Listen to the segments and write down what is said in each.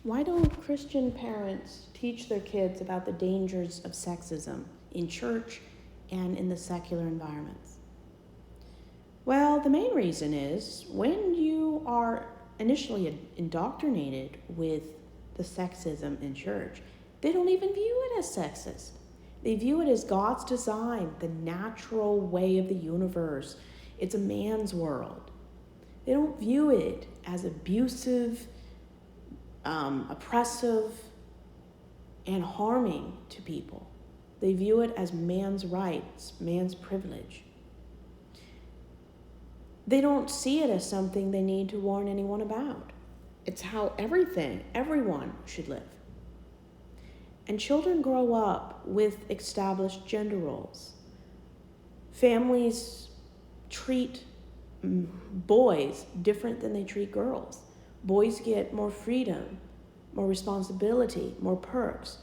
Why don't Christian parents teach their kids about the dangers of sexism in church and in the secular environments? Well, the main reason is when you are initially indoctrinated with the sexism in church, they don't even view it as sexist. They view it as God's design, the natural way of the universe. It's a man's world. They don't view it as abusive, oppressive, and harming to people. They view it as man's rights, man's privilege. They don't see it as something they need to warn anyone about. It's how everyone should live. And children grow up with established gender roles. Families treat boys different than they treat girls. Boys get more freedom, more responsibility, more perks.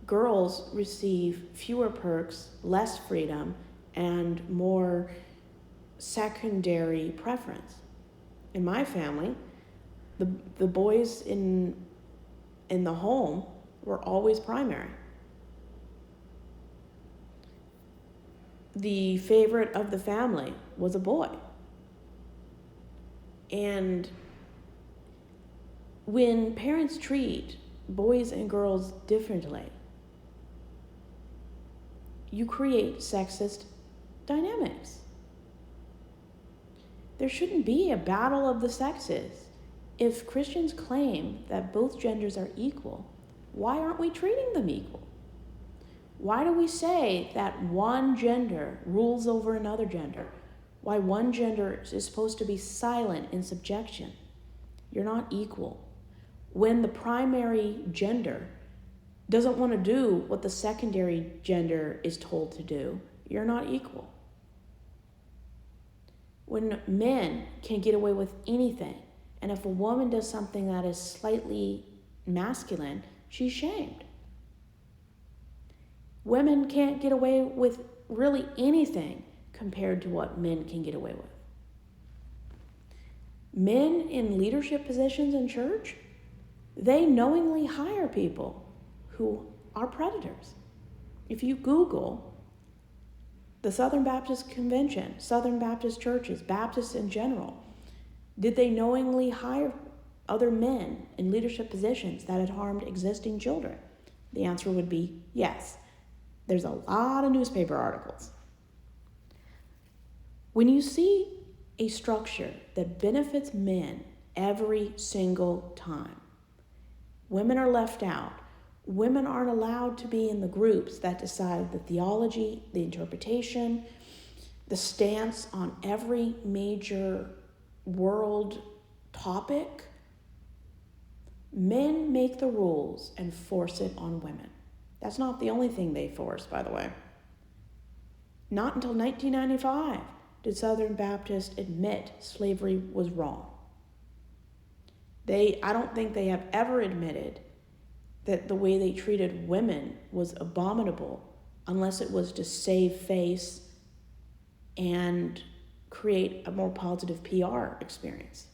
Girls receive fewer perks, less freedom, and more secondary preference. In my family, the boys in the home were always primary. The favorite of the family was a boy. And when parents treat boys and girls differently, you create sexist dynamics. There shouldn't be a battle of the sexes. If Christians claim that both genders are equal, why aren't we treating them equal? Why do we say that one gender rules over another gender? Why one gender is supposed to be silent in subjection? You're not equal. When the primary gender doesn't want to do what the secondary gender is told to do, you're not equal. When men can get away with anything, and if a woman does something that is slightly masculine, she's shamed. Women can't get away with really anything compared to what men can get away with. Men in leadership positions in church, they knowingly hire people who are predators. If you Google the Southern Baptist Convention, Southern Baptist churches, Baptists in general, did they knowingly hire other men in leadership positions that had harmed existing children? The answer would be yes. There's a lot of newspaper articles. When you see a structure that benefits men every single time, women are left out. Women aren't allowed to be in the groups that decide the theology, the interpretation, the stance on every major world topic. Men make the rules and force it on women. That's not the only thing they force, by the way. Not until 1995 did Southern Baptists admit slavery was wrong. I don't think they have ever admitted that the way they treated women was abominable unless it was to save face and create a more positive PR experience.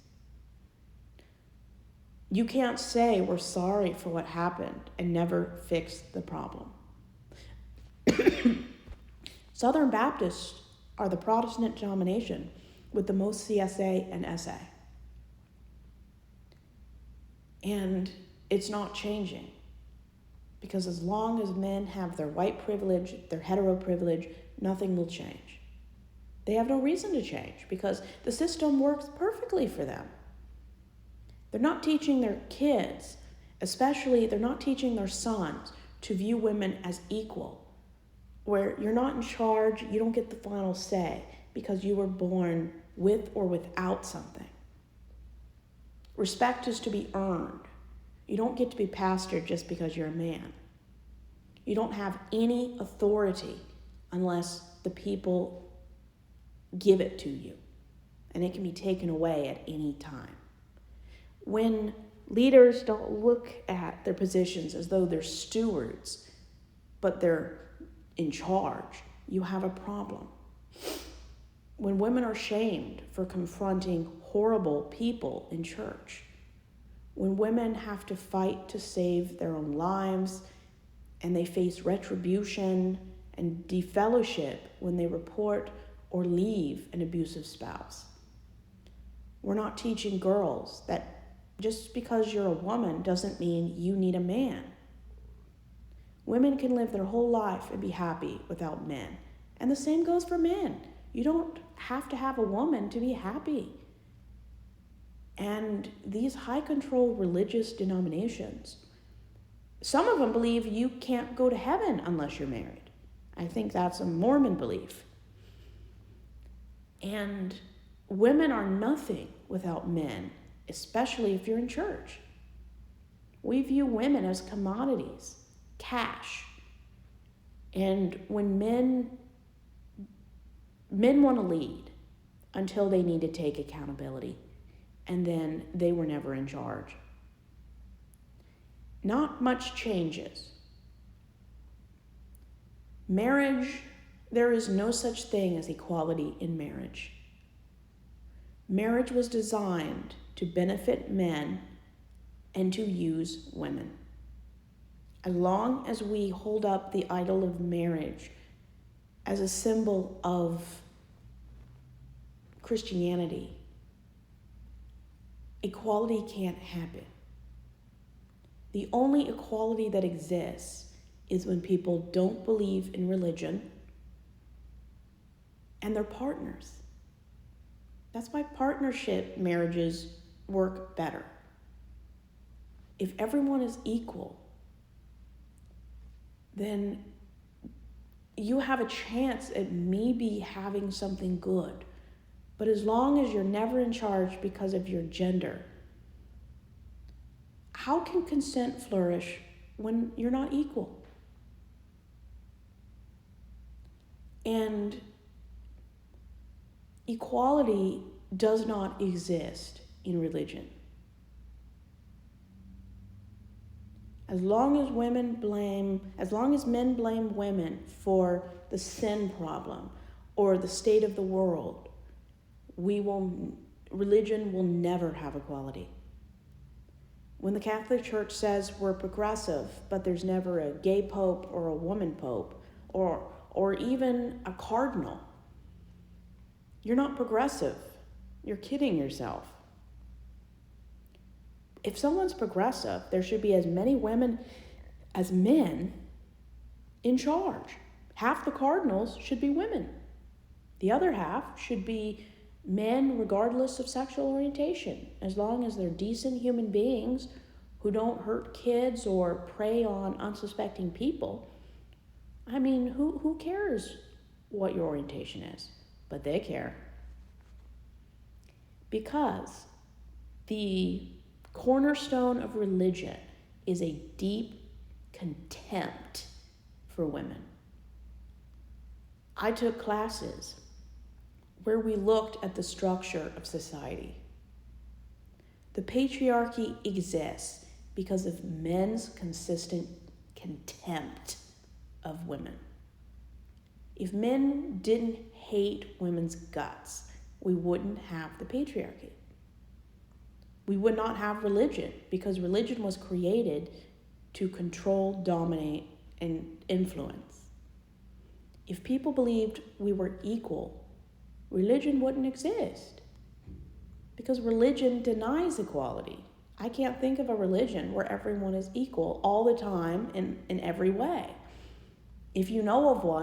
You can't say we're sorry for what happened and never fix the problem. Southern Baptists are the Protestant denomination with the most CSA and SA. And it's not changing. Because as long as men have their white privilege, their hetero privilege, nothing will change. They have no reason to change because the system works perfectly for them. They're not teaching their kids, especially they're not teaching their sons to view women as equal, where you're not in charge, you don't get the final say because you were born with or without something. Respect is to be earned. You don't get to be pastor just because you're a man. You don't have any authority unless the people give it to you, and it can be taken away at any time. When leaders don't look at their positions as though they're stewards, but they're in charge, you have a problem. When women are shamed for confronting horrible people in church, when women have to fight to save their own lives, and they face retribution and defellowship when they report or leave an abusive spouse. We're not teaching girls that just because you're a woman doesn't mean you need a man. Women can live their whole life and be happy without men. And the same goes for men. You don't have to have a woman to be happy. And these high control religious denominations, some of them believe you can't go to heaven unless you're married. I think that's a Mormon belief. And women are nothing without men, especially if you're in church. We view women as commodities, cash. And when men want to lead until they need to take accountability, and then they were never in charge. Not much changes. Marriage, there is no such thing as equality in marriage. Marriage was designed to benefit men and to use women. As long as we hold up the idol of marriage as a symbol of Christianity, equality can't happen. The only equality that exists is when people don't believe in religion and they're partners. That's why partnership marriages work better. If everyone is equal, then you have a chance at maybe having something good. But as long as you're never in charge because of your gender, how can consent flourish when you're not equal? And equality does not exist in religion. As long as men blame women for the sin problem or the state of the world, religion will never have equality. When the Catholic Church says we're progressive, but there's never a gay pope or a woman pope or even a cardinal, you're not progressive. You're kidding yourself. If someone's progressive, there should be as many women as men in charge. Half the cardinals should be women. The other half should be men regardless of sexual orientation, as long as they're decent human beings who don't hurt kids or prey on unsuspecting people. I mean, who cares what your orientation is? But they care. Because the cornerstone of religion is a deep contempt for women. I took classes where we looked at the structure of society. The patriarchy exists because of men's consistent contempt of women. If men didn't hate women's guts, we wouldn't have the patriarchy. We would not have religion, because religion was created to control, dominate, and influence. If people believed we were equal, religion wouldn't exist, because religion denies equality. I can't think of a religion where everyone is equal all the time in every way. If you know of one,